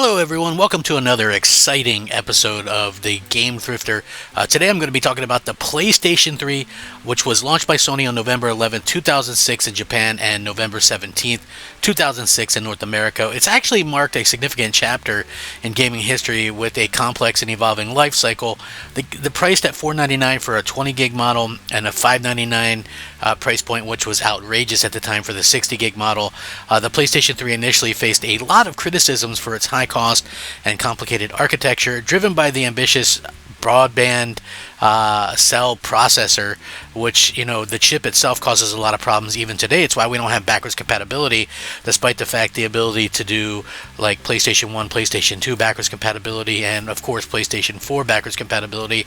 Hello everyone, welcome to another exciting episode of the Game Thrifter. Today I'm going to be talking about the PlayStation 3, which was launched by Sony on November 11, 2006 in Japan and November 17th, 2006 in North America. It's actually marked a significant chapter in gaming history with a complex and evolving life cycle. The price at $499 for a 20 gig model and a $599 price point, which was outrageous at the time for the 60 gig model. The PlayStation 3 initially faced a lot of criticisms for its high cost and complicated architecture, driven by the ambitious broadband cell processor, which, the chip itself causes a lot of problems even today. It's why we don't have backwards compatibility, despite the fact the ability to do like PlayStation 1, PlayStation 2 backwards compatibility, and of course PlayStation 4 backwards compatibility.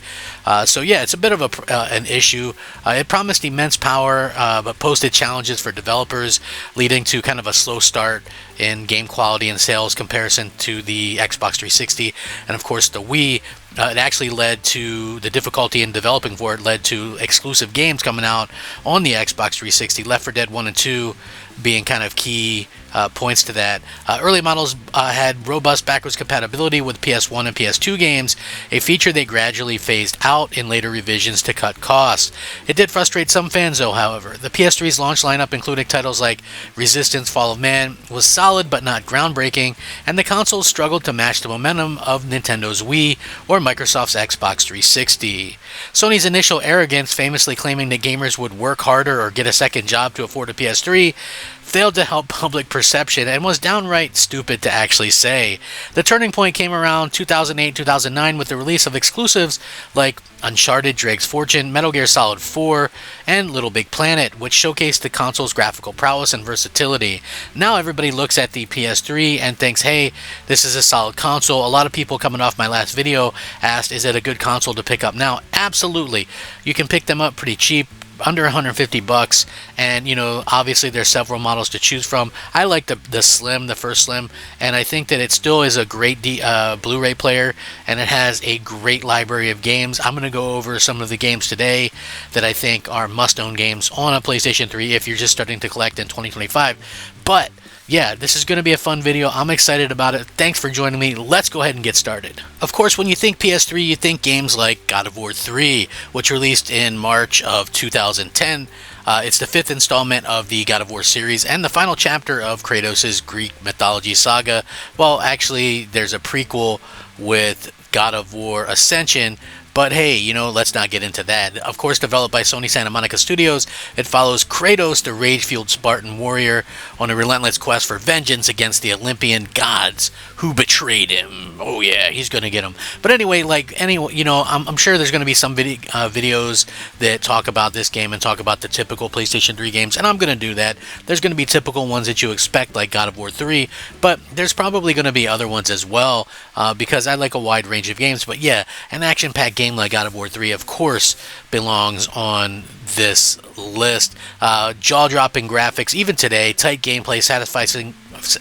So yeah, it's a bit of an issue. It promised immense power, but posted challenges for developers, leading to kind of a slow start in game quality and sales comparison to the Xbox 360, and of course the Wii. It actually led to the difficulty in developing for it, led to exclusive games coming out on the Xbox 360, Left 4 Dead 1 and 2 being kind of key points to that. Early models had robust backwards compatibility with PS1 and PS2 games, a feature they gradually phased out in later revisions to cut costs. It did frustrate some fans though, however. The PS3's launch lineup, including titles like Resistance, Fall of Man, was solid but not groundbreaking, and the console struggled to match the momentum of Nintendo's Wii or Microsoft's Xbox 360. Sony's initial arrogance, famously claiming that gamers would work harder or get a second job to afford a PS3, failed to help public perception and was downright stupid to actually say. The turning point came around 2008-2009 with the release of exclusives like Uncharted, Drake's Fortune, Metal Gear Solid 4, and Little Big Planet, which showcased the console's graphical prowess and versatility. Now everybody looks at the PS3 and thinks, hey, this is a solid console. A lot of people coming off my last video asked, is it a good console to pick up now? Absolutely. You can pick them up pretty cheap, under $150, and obviously there's several models to choose from. I like the Slim, the first Slim, and I think that it still is a great Blu-ray player, and it has a great library of games. I'm going to go over some of the games today that I think are must-own games on a PlayStation 3 if you're just starting to collect in 2025. But yeah, this is going to be a fun video. I'm excited about it. Thanks for joining me. Let's go ahead and get started. Of course, when you think PS3, you think games like God of War 3, which released in March of 2010. It's the fifth installment of the God of War series and the final chapter of Kratos' Greek mythology saga. Well, actually, there's a prequel with God of War Ascension, but hey, let's not get into that. Of course, developed by Sony Santa Monica Studios, it follows Kratos, the rage-fueled Spartan warrior, on a relentless quest for vengeance against the Olympian gods who betrayed him. Oh yeah, he's gonna get him. But anyway, I'm sure there's gonna be some videos that talk about this game and talk about the typical PlayStation 3 games, and I'm gonna do that. There's gonna be typical ones that you expect, like God of War 3, but there's probably gonna be other ones as well, because I like a wide range of games. But yeah, an action-packed game like God of War 3, of course, belongs on this list. Jaw-dropping graphics, even today, tight gameplay,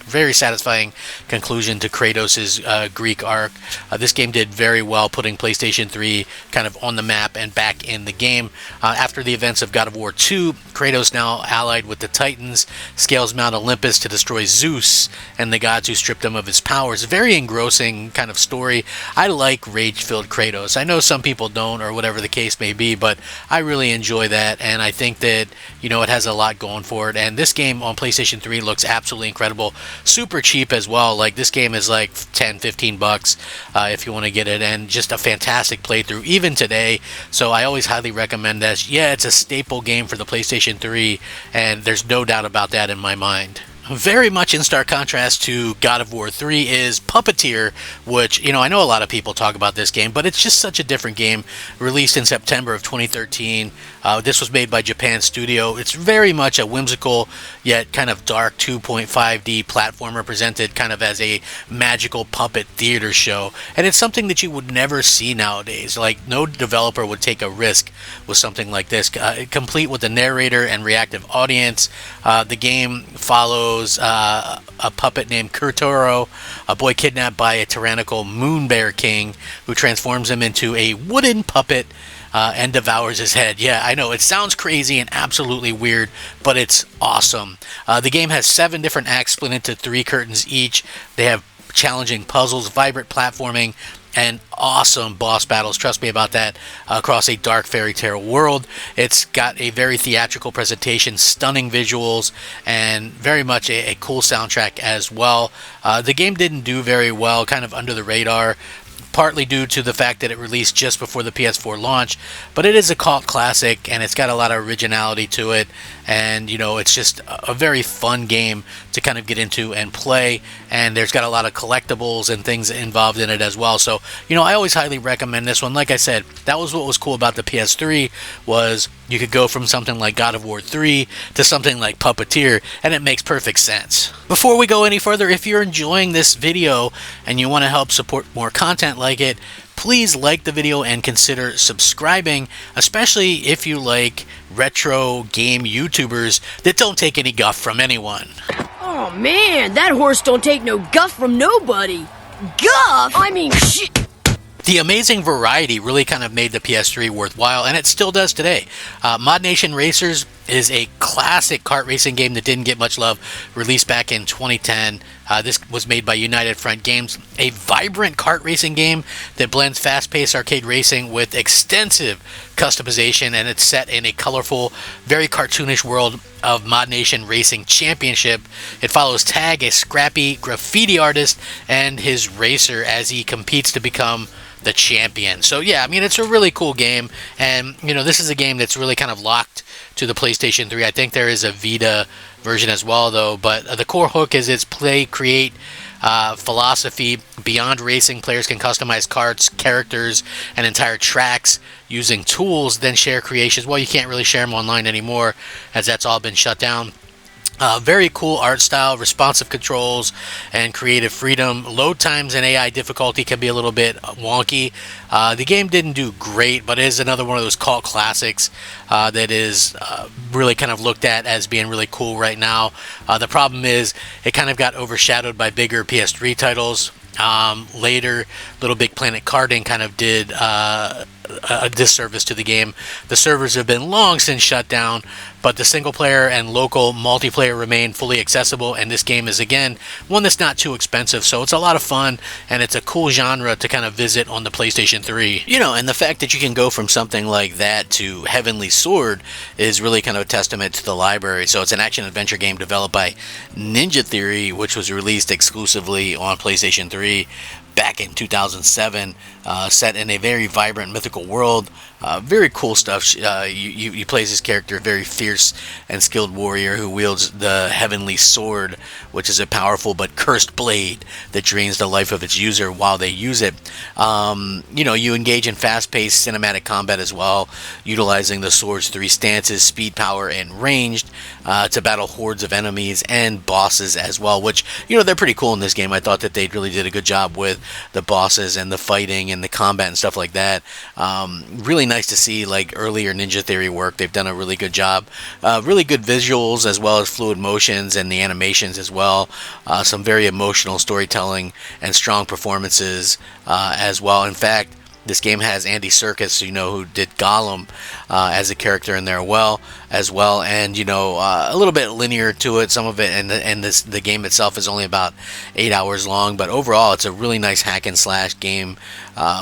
very satisfying conclusion to Kratos' Greek arc. This game did very well, putting PlayStation 3 kind of on the map and back in the game. After the events of God of War 2, Kratos, now allied with the Titans, scales Mount Olympus to destroy Zeus and the gods who stripped him of his powers. Very engrossing kind of story. I like rage-filled Kratos. I know some people don't, or whatever the case may be, but I really enjoy that, and I think that, it has a lot going for it. And this game on PlayStation 3 looks absolutely incredible. Super cheap as well. Like, this game is like $10-15 if you want to get it, and just a fantastic playthrough even today. So I always highly recommend this. Yeah, it's a staple game for the PlayStation 3, and there's no doubt about that in my mind. Very much in stark contrast to God of War 3 is Puppeteer, which, I know a lot of people talk about this game, but it's just such a different game. Released in September of 2013. This was made by Japan Studio. It's very much a whimsical yet kind of dark 2.5D platformer presented kind of as a magical puppet theater show. And it's something that you would never see nowadays. Like, no developer would take a risk with something like this. Complete with a narrator and reactive audience. The game follows a puppet named Kurtoro, a boy kidnapped by a tyrannical moon bear king who transforms him into a wooden puppet and devours his head. Yeah, I know, it sounds crazy and absolutely weird, but it's awesome. The game has 7 different acts split into 3 curtains each. They have challenging puzzles, vibrant platforming, and awesome boss battles. Trust me about that. Across a dark fairy tale world. It's got a very theatrical presentation, stunning visuals, and very much a cool soundtrack as well. The game didn't do very well, kind of under the radar, partly due to the fact that it released just before the PS4 launch, but it is a cult classic, and it's got a lot of originality to it, and it's just a very fun game to kind of get into and play, and there's got a lot of collectibles and things involved in it as well. So I always highly recommend this one. Like I said, that was what was cool about the PS3, was you could go from something like God of War 3 to something like Puppeteer, and it makes perfect sense. Before we go any further, if you're enjoying this video and you want to help support more content like it, please like the video and consider subscribing, especially if you like retro game YouTubers that don't take any guff from anyone. Oh man, that horse don't take no guff from nobody. Guff? I mean shit. The amazing variety really kind of made the PS3 worthwhile, and it still does today. Mod Nation Racers is a classic kart racing game that didn't get much love, released back in 2010. This was made by United Front Games, a vibrant kart racing game that blends fast-paced arcade racing with extensive customization, and it's set in a colorful, very cartoonish world of Mod Nation Racing Championship. It follows Tag, a scrappy graffiti artist, and his racer as he competes to become the champion. So yeah, I mean, it's a really cool game, and this is a game that's really kind of locked to the PlayStation 3. I think there is a Vita version as well, though, but the core hook is its play, create philosophy. Beyond racing, players can customize carts, characters, and entire tracks using tools, then share creations. Well, you can't really share them online anymore, as that's all been shut down. Very cool art style, responsive controls, and creative freedom. Load times and AI difficulty can be a little bit wonky. The game didn't do great, but it is another one of those cult classics that is really kind of looked at as being really cool right now. The problem is it kind of got overshadowed by bigger PS3 titles. Later, Little Big Planet Karting kind of did a disservice to the game. The servers have been long since shut down, but the single player and local multiplayer remain fully accessible, and this game is, again, one that's not too expensive, so it's a lot of fun, and it's a cool genre to kind of visit on the PlayStation 3. And the fact that you can go from something like that to Heavenly Sword is really kind of a testament to the library. So it's an action-adventure game developed by Ninja Theory, which was released exclusively on PlayStation 3 back in 2007, set in a very vibrant mythical world. Very cool stuff. You play as this character, a very fierce and skilled warrior who wields the Heavenly Sword, which is a powerful but cursed blade that drains the life of its user while they use it. You engage in fast-paced cinematic combat as well, utilizing the sword's three stances, speed, power, and ranged, to battle hordes of enemies and bosses as well, which, they're pretty cool in this game. I thought that they really did a good job with the bosses and the fighting and the combat and stuff like that. Really nice to see, like, earlier Ninja Theory work. They've done a really good job. Really good visuals as well as fluid motions and the animations as well. Some very emotional storytelling and strong performances as well. In fact, this game has Andy Serkis, who did Gollum, as a character in there as well, and a little bit linear to it, some of it, and the game itself is only about 8 hours long, but overall it's a really nice hack and slash game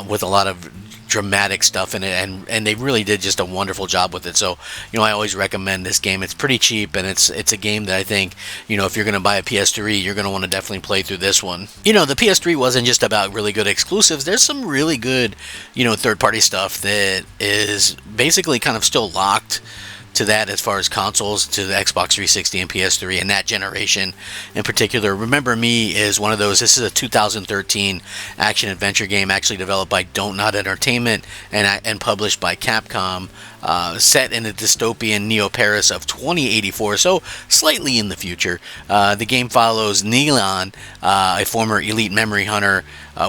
with a lot of dramatic stuff in it, and they really did just a wonderful job with it. So I always recommend this game. It's pretty cheap, and it's a game that I think if you're going to buy a PS3, you're going to want to definitely play through this one. The PS3 wasn't just about really good exclusives. There's some really good third-party stuff that is basically kind of still locked to that as far as consoles, to the Xbox 360 and PS3 and that generation in particular. Remember Me is one of those. This is a 2013 action-adventure game actually developed by Don't Nod Entertainment and published by Capcom, set in the dystopian Neo-Paris of 2084, so slightly in the future. The game follows Neon, a former elite memory hunter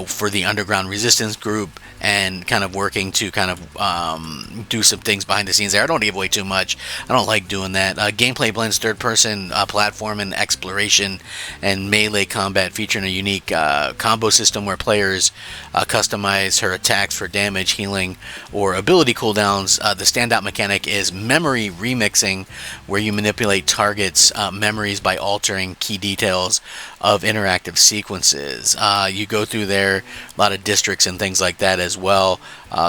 for the underground resistance group, and kind of working to kind of do some things behind the scenes there. I don't give away too much. I don't like doing that. Gameplay blends third-person platform and exploration and melee combat, featuring a unique combo system where players customize her attacks for damage, healing, or ability cooldowns. The standout mechanic is memory remixing, where you manipulate targets' memories by altering key details of interactive sequences. You go through there, a lot of districts and things like that as well.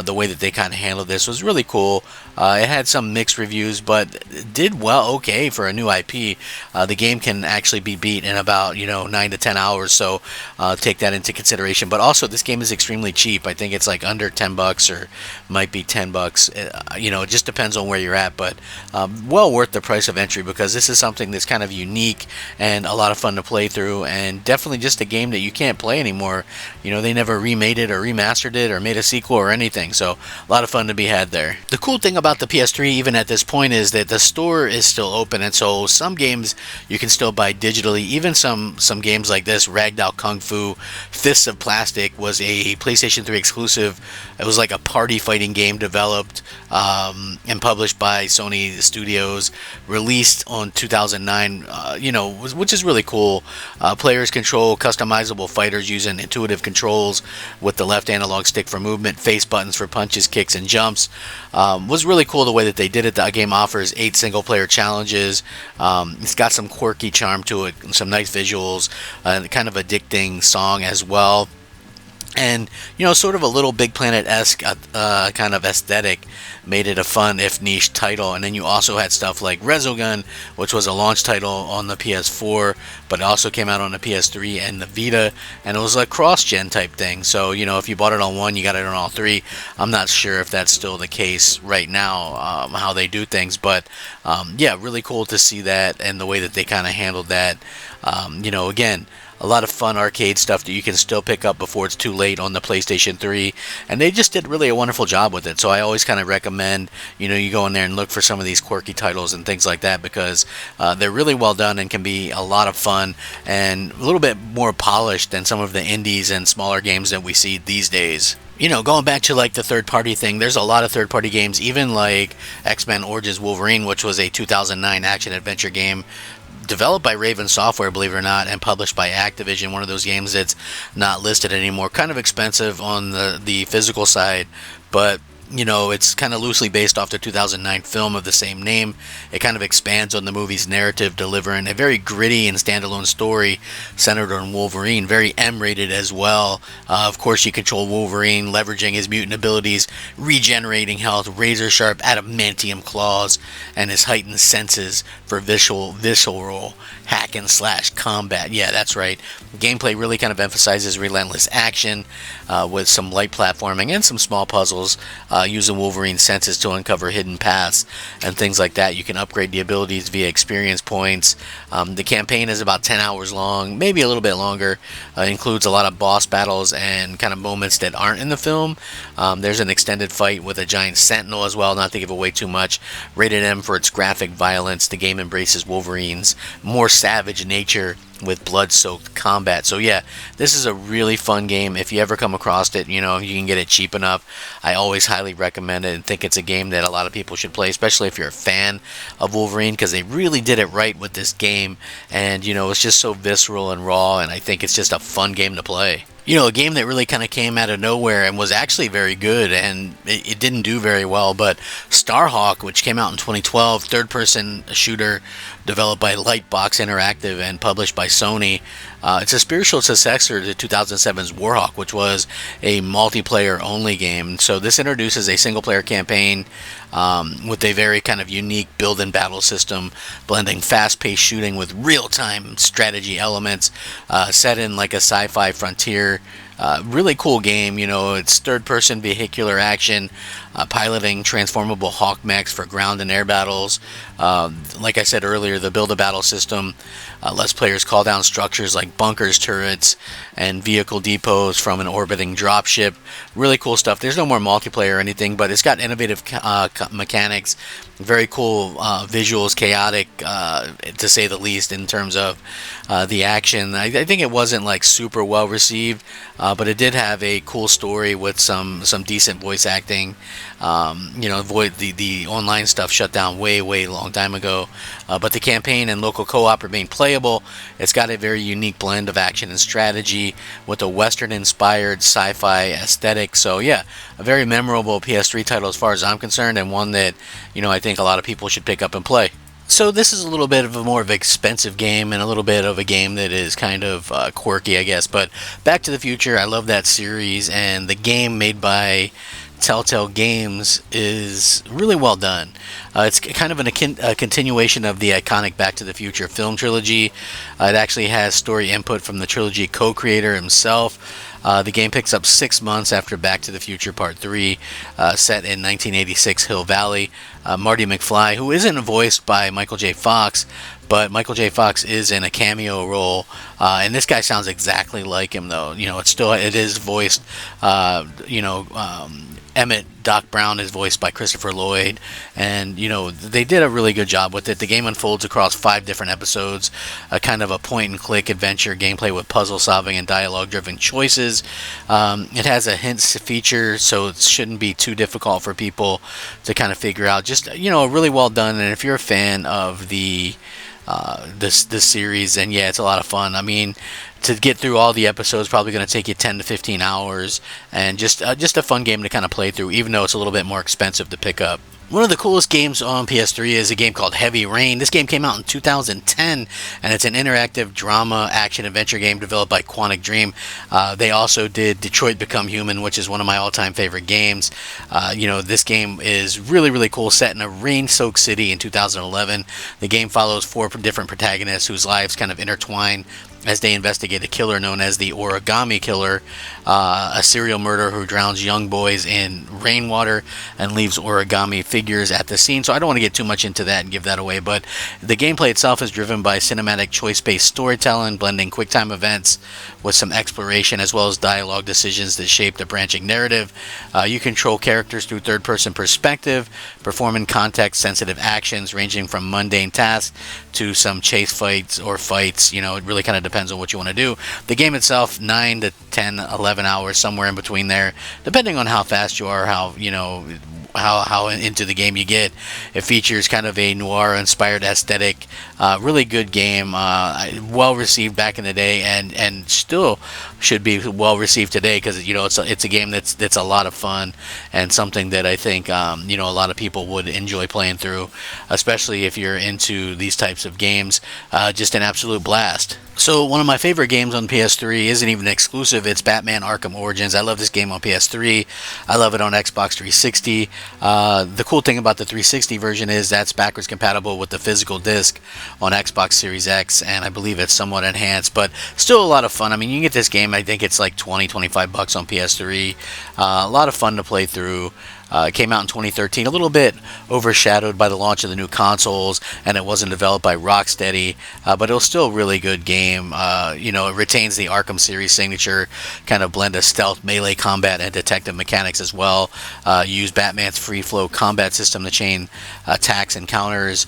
The way that they kind of handled this was really cool. It had some mixed reviews, but it did okay for a new IP. The game can actually be beat in about 9 to 10 hours, so take that into consideration. But also, this game is extremely cheap. I think it's like under $10 or might be $10. It just depends on where you're at, but well worth the price of entry, because this is something that's kind of unique and a lot of fun to play through, and definitely just a game that you can't play anymore. They never remade it or remastered it or made a sequel or anything, so a lot of fun to be had there. The cool thing about the PS3, even at this point, is that the store is still open, and so some games you can still buy digitally. Even some games like this, Ragdoll Kung Fu Fists of Plastic, was a PlayStation 3 exclusive. It was like a party fighting game developed and published by Sony Studios, released on 2009, which is really cool. Players control customizable fighters using intuitive controls with the left analog stick for movement, face buttons for punches, kicks, and jumps. Was really cool the way that they did it. The game offers 8 single-player challenges. It's got some quirky charm to it, some nice visuals, kind of addicting song as well. And, sort of a little Big Planet-esque kind of aesthetic made it a fun, if niche, title. And then you also had stuff like Resogun, which was a launch title on the PS4, but it also came out on the PS3 and the Vita, and it was a cross-gen type thing. So, if you bought it on one, you got it on all three. I'm not sure if that's still the case right now, how they do things, but, yeah, really cool to see that and the way that they kind of handled that. Again, a lot of fun arcade stuff that you can still pick up before it's too late on the PlayStation 3, and they just did really a wonderful job with it. So I always kind of recommend, you go in there and look for some of these quirky titles and things like that, because they're really well done and can be a lot of fun and a little bit more polished than some of the indies and smaller games that we see these days. Going back to like the third-party thing, there's a lot of third-party games, even like X-Men Origins Wolverine, which was a 2009 action-adventure game developed by Raven Software, believe it or not, and published by Activision. One of those games that's not listed anymore. Kind of expensive on the physical side, but it's kind of loosely based off the 2009 film of the same name. It kind of expands on the movie's narrative, delivering a very gritty and standalone story centered on Wolverine, very M-rated as well. Of course, you control Wolverine, leveraging his mutant abilities, regenerating health, razor-sharp adamantium claws, and his heightened senses for visceral hack-and-slash combat. Yeah, that's right. Gameplay really kind of emphasizes relentless action with some light platforming and some small puzzles, using Wolverine's senses to uncover hidden paths and things like that. You can upgrade the abilities via experience points. The campaign is about 10 hours long, maybe a little bit longer. Includes a lot of boss battles and kind of moments that aren't in the film. There's an extended fight with a giant sentinel as well, not to give away too much. Rated M for its graphic violence. The game embraces Wolverine's more savage nature with blood-soaked combat. So yeah, this is a really fun game. If you ever come across it, you can get it cheap enough, I always highly recommend it and think it's a game that a lot of people should play, especially if you're a fan of Wolverine, because they really did it right with this game, and it's just so visceral and raw, and I think it's just a fun game to play. A game that really kind of came out of nowhere and was actually very good, and it didn't do very well, but StarHawk, which came out in 2012, third-person shooter developed by Lightbox Interactive and published by Sony. It's a spiritual successor to 2007's Warhawk, which was a multiplayer-only game. So this introduces a single-player campaign with a very kind of unique build and battle system, blending fast-paced shooting with real-time strategy elements, set in like a sci-fi frontier. Really cool game. It's third-person vehicular action, piloting transformable Hawk mechs for ground and air battles. Like I said earlier, the build-a-battle system lets players call down structures like bunkers, turrets, and vehicle depots from an orbiting dropship. Really cool stuff. There's no more multiplayer or anything, but it's got innovative mechanics, very cool visuals, chaotic to say the least in terms of the action. I think it wasn't like super well received. but it did have a cool story with some decent voice acting. The online stuff shut down way long time ago, but the campaign and local co-op remain playable. It's got a very unique blend of action and strategy with a Western-inspired sci-fi aesthetic. So yeah, a very memorable PS3 title as far as I'm concerned, and one that I think a lot of people should pick up and play. So this is a little bit of a more of an expensive game and a little bit of a game that is kind of quirky, I guess. But Back to the Future, I love that series, and the game made by Telltale Games is really well done. It's kind of a continuation of the iconic Back to the Future film trilogy. It actually has story input from the trilogy co-creator himself. The game picks up 6 months after Back to the Future Part 3, set in 1986 Hill Valley. Marty McFly, who isn't voiced by Michael J. Fox, but Michael J. Fox is in a cameo role, and this guy sounds exactly like him, though. It is voiced, Emmett Doc Brown is voiced by Christopher Lloyd, and they did a really good job with it. The game unfolds across 5 different episodes, a kind of a point-and-click adventure gameplay with puzzle solving and dialogue-driven choices. It has a hints feature, so it shouldn't be too difficult for people to kind of figure out. Just really well done, and if you're a fan of this series, and yeah, it's a lot of fun. I mean, to get through all the episodes probably going to take you 10 to 15 hours, and just a fun game to kind of play through, even though it's a little bit more expensive to pick up. One of the coolest games on PS3 is a game called Heavy Rain. This game came out in 2010, and it's an interactive drama action-adventure game developed by Quantic Dream. They also did Detroit Become Human, which is one of my all-time favorite games. This game is really cool, set in a rain-soaked city in 2011. The game follows 4 different protagonists whose lives kind of intertwine as they investigate a killer known as the Origami Killer, a serial murderer who drowns young boys in rainwater and leaves origami figures at the scene. So I don't want to get too much into that and give that away, but the gameplay itself is driven by cinematic choice-based storytelling, blending quick-time events with some exploration as well as dialogue decisions that shape the branching narrative. You control characters through third-person perspective, performing context-sensitive actions ranging from mundane tasks to some chase fights or fights. It really kind of depends on what you want to do. The game itself, 9 to 10, 11 hours, somewhere in between there, depending on how fast you are, how into the game you get. It features kind of a noir-inspired aesthetic. Really good game. Well received back in the day, and still should be well received today, because it's a game that's a lot of fun and something that I think a lot of people would enjoy playing through, especially if you're into these types of games. Just an absolute blast. So one of my favorite games on PS3 isn't even exclusive. It's Batman Arkham Origins. I love this game on PS3. I love it on Xbox 360. The cool thing about the 360 version is that's backwards compatible with the physical disc on Xbox Series X, and I believe it's somewhat enhanced, but still a lot of fun. I mean, you can get this game, I think it's like $20-25 on PS3. A lot of fun to play through. It came out in 2013, a little bit overshadowed by the launch of the new consoles, and it wasn't developed by Rocksteady, but it was still a really good game. It retains the Arkham series signature, kind of blend of stealth, melee combat, and detective mechanics as well. Use Batman's free-flow combat system to chain attacks and counters,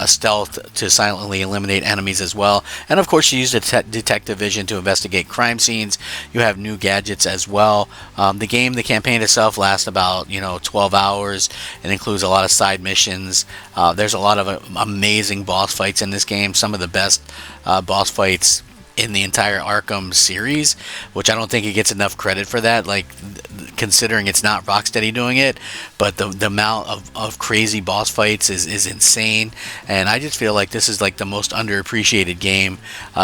stealth to silently eliminate enemies as well, and of course you use detective vision to investigate crime scenes. You have new gadgets as well. The campaign itself lasts about 12 hours. It includes a lot of side missions. There's a lot of amazing boss fights in this game. Some of the best boss fights in the entire Arkham series, which I don't think it gets enough credit for that, considering it's not Rocksteady doing it, but the amount of crazy boss fights is insane, and I just feel like this is the most underappreciated game.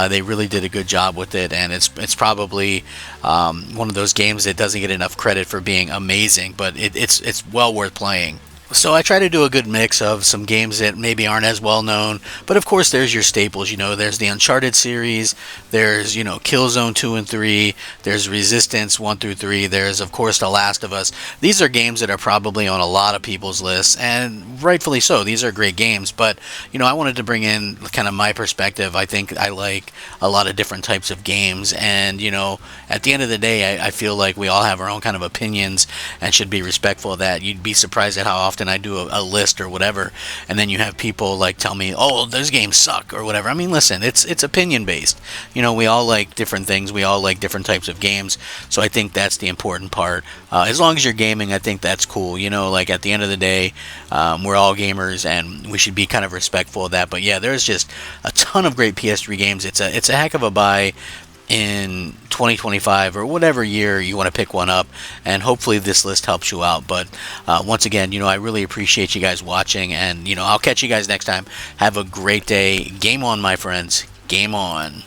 They really did a good job with it, and it's probably one of those games that doesn't get enough credit for being amazing, but it's well worth playing. So I try to do a good mix of some games that maybe aren't as well known, but of course there's your staples. There's the Uncharted series, there's Killzone 2 and 3, there's Resistance 1 through 3, there's of course The Last of Us. These are games that are probably on a lot of people's lists, and rightfully so. These are great games, but I wanted to bring in kind of my perspective. I think I like a lot of different types of games, and at the end of the day, I feel like we all have our own kind of opinions and should be respectful of that. You'd be surprised at how often often I do a list or whatever, and then you have people like tell me, oh, those games suck or whatever. I mean, listen, it's opinion based. We all like different things. We all like different types of games. So I think that's the important part. As long as you're gaming, I think that's cool. Like at the end of the day, we're all gamers, and we should be kind of respectful of that. But yeah, there's just a ton of great PS3 games. It's a heck of a buy in 2025 or whatever year you want to pick one up, and hopefully this list helps you out. But once again, I really appreciate you guys watching, and I'll catch you guys next time. Have a great day. Game on, my friends. Game on.